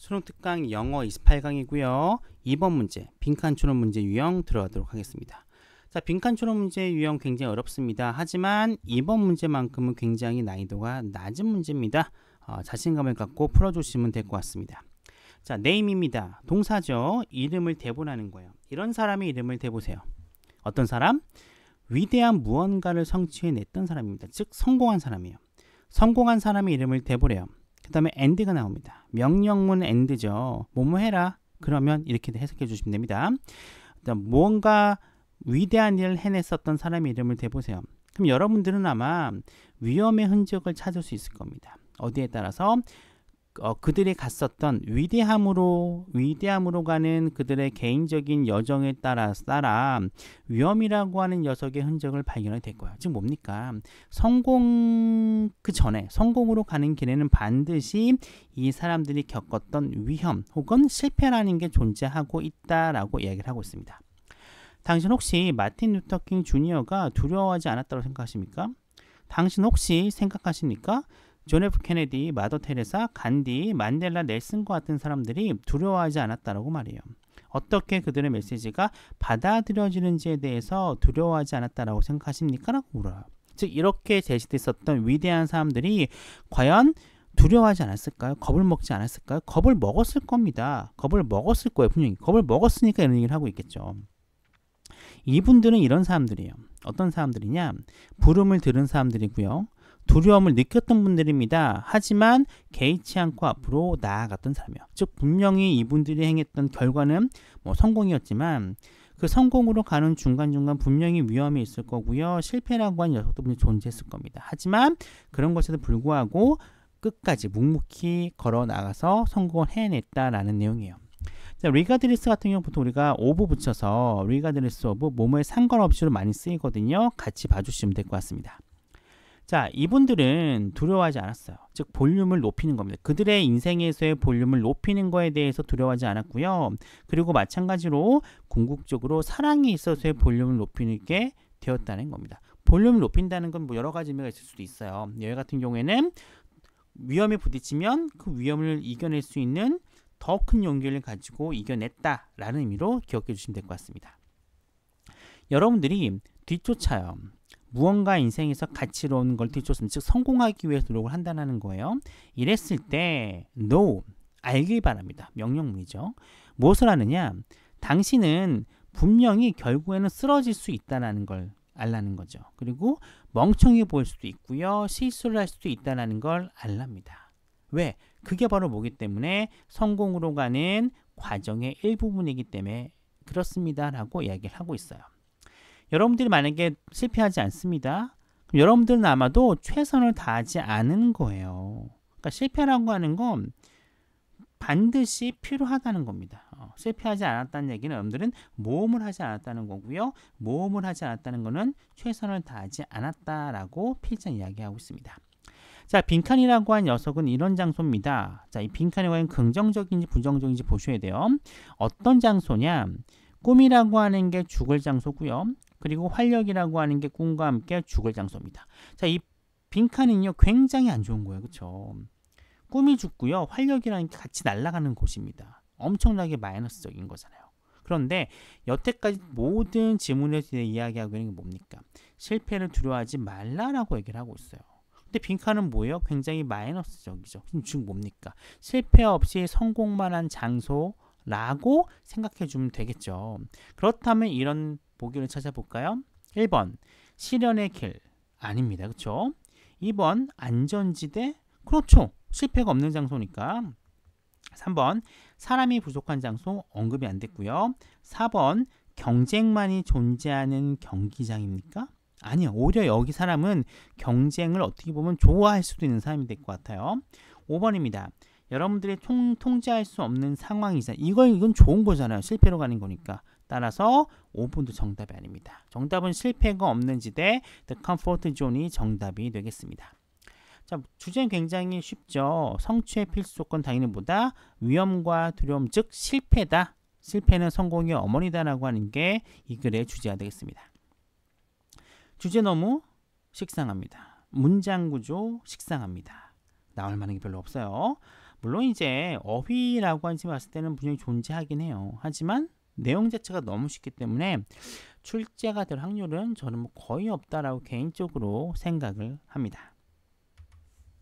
수능특강 영어 28강이고요. 2번 문제, 빈칸초론 문제 유형 들어가도록 하겠습니다. 자, 빈칸초론 문제 유형 굉장히 어렵습니다. 하지만 2번 문제만큼은 굉장히 난이도가 낮은 문제입니다. 자신감을 갖고 풀어주시면 될 것 같습니다. 자, name입니다. 동사죠. 이름을 대본하는 거예요. 이런 사람의 이름을 대보세요. 어떤 사람? 위대한 무언가를 성취해냈던 사람입니다. 즉 성공한 사람이에요. 성공한 사람의 이름을 대보래요. 그 다음에 and가 나옵니다. 명령문 and죠. 뭐뭐 해라. 그러면 이렇게 해석해 주시면 됩니다. 무언가 위대한 일을 해냈었던 사람의 이름을 대보세요. 그럼 여러분들은 아마 위험의 흔적을 찾을 수 있을 겁니다. 어디에 따라서 그들이 갔었던 위대함으로 가는 그들의 개인적인 여정에 따라 위험이라고 하는 녀석의 흔적을 발견하게 될 거예요. 즉 뭡니까? 성공 그 전에 성공으로 가는 길에는 반드시 이 사람들이 겪었던 위험 혹은 실패라는 게 존재하고 있다라고 이야기를 하고 있습니다. 당신 혹시 마틴 루터킹 주니어가 두려워하지 않았다고 생각하십니까? 당신 혹시 생각하십니까? 존 F 케네디, 마더 테레사, 간디, 만델라, 넬슨과 같은 사람들이 두려워하지 않았다라고 말해요. 어떻게 그들의 메시지가 받아들여지는지에 대해서 두려워하지 않았다라고 생각하십니까? 라고 물어요. 즉 이렇게 제시됐었던 위대한 사람들이 과연 두려워하지 않았을까요? 겁을 먹지 않았을까요? 겁을 먹었을 겁니다. 겁을 먹었을 거예요. 분명히. 겁을 먹었으니까 이런 얘기를 하고 있겠죠. 이분들은 이런 사람들이에요. 어떤 사람들이냐? 부름을 들은 사람들이고요. 두려움을 느꼈던 분들입니다. 하지만 개의치 않고 앞으로 나아갔던 사람이에요. 즉 분명히 이분들이 행했던 결과는 성공이었지만 그 성공으로 가는 중간중간 분명히 위험이 있을 거고요. 실패라고 하는 녀석도 분명히 존재했을 겁니다. 하지만 그런 것에도 불구하고 끝까지 묵묵히 걸어 나가서 성공을 해냈다라는 내용이에요. 자, 리가드리스 같은 경우 보통 우리가 오브 붙여서 리가드리스 오브 뭐뭐에 상관없이로 많이 쓰이거든요. 같이 봐주시면 될 것 같습니다. 자, 이분들은 두려워하지 않았어요. 즉 볼륨을 높이는 겁니다. 그들의 인생에서의 볼륨을 높이는 거에 대해서 두려워하지 않았고요. 그리고 마찬가지로 궁극적으로 사랑에 있어서의 볼륨을 높이는 게 되었다는 겁니다. 볼륨을 높인다는 건 여러 가지 의미가 있을 수도 있어요. 여기 같은 경우에는 위험에 부딪히면 그 위험을 이겨낼 수 있는 더 큰 용기를 가지고 이겨냈다라는 의미로 기억해 주시면 될 것 같습니다. 여러분들이 뒤쫓아요. 무언가 인생에서 가치로운 걸 뒤쫓으면 즉 성공하기 위해서 노력을 한다는 거예요. 이랬을 때 no, 알길 바랍니다. 명령문이죠. 무엇을 하느냐? 당신은 분명히 결국에는 쓰러질 수 있다는 걸 알라는 거죠. 그리고 멍청해 보일 수도 있고요. 실수를 할 수도 있다는 걸 알랍니다. 왜? 그게 바로 뭐기 때문에 성공으로 가는 과정의 일부분이기 때문에 그렇습니다. 라고 이야기를 하고 있어요. 여러분들이 만약에 실패하지 않습니다. 그럼 여러분들은 아마도 최선을 다하지 않은 거예요. 그러니까 실패라고 하는 건 반드시 필요하다는 겁니다. 실패하지 않았다는 얘기는 여러분들은 모험을 하지 않았다는 거고요. 모험을 하지 않았다는 것은 최선을 다하지 않았다라고 필장 이야기하고 있습니다. 자, 빈칸이라고 한 녀석은 이런 장소입니다. 자, 이 빈칸에 과연 긍정적인지 부정적인지 보셔야 돼요. 어떤 장소냐? 꿈이라고 하는 게 죽을 장소고요. 그리고 활력이라고 하는 게 꿈과 함께 죽을 장소입니다. 자, 이 빈칸은요 굉장히 안 좋은 거예요. 그렇죠? 꿈이 죽고요. 활력이라는 게 같이 날아가는 곳입니다. 엄청나게 마이너스적인 거잖아요. 그런데 여태까지 모든 지문에 대해 이야기하고 있는 게 뭡니까? 실패를 두려워하지 말라라고 얘기를 하고 있어요. 근데 빈칸은 뭐예요? 굉장히 마이너스적이죠. 지금 뭡니까? 실패 없이 성공만 한 장소라고 생각해 주면 되겠죠. 그렇다면 이런 보기를 찾아볼까요? 1번 시련의 길 아닙니다. 그렇죠? 2번 안전지대 그렇죠. 실패가 없는 장소니까. 3번 사람이 부족한 장소 언급이 안 됐고요. 4번 경쟁만이 존재하는 경기장입니까? 아니요. 오히려 여기 사람은 경쟁을 어떻게 보면 좋아할 수도 있는 사람이 될 것 같아요. 5번입니다. 여러분들이 통제할 수 없는 상황이자 이건 좋은 거잖아요. 실패로 가는 거니까. 따라서 5번도 정답이 아닙니다. 정답은 실패가 없는 지대 The Comfort Zone이 정답이 되겠습니다. 자, 주제는 굉장히 쉽죠. 성취의 필수 조건 당연히 뭐다? 위험과 두려움 즉 실패다. 실패는 성공의 어머니다라고 하는 게 이 글의 주제가 되겠습니다. 주제 너무 식상합니다. 문장 구조 식상합니다. 나올 만한 게 별로 없어요. 물론 이제 어휘라고 한지 봤을 때는 분명히 존재하긴 해요. 하지만 내용 자체가 너무 쉽기 때문에 출제가 될 확률은 저는 뭐 거의 없다라고 개인적으로 생각을 합니다.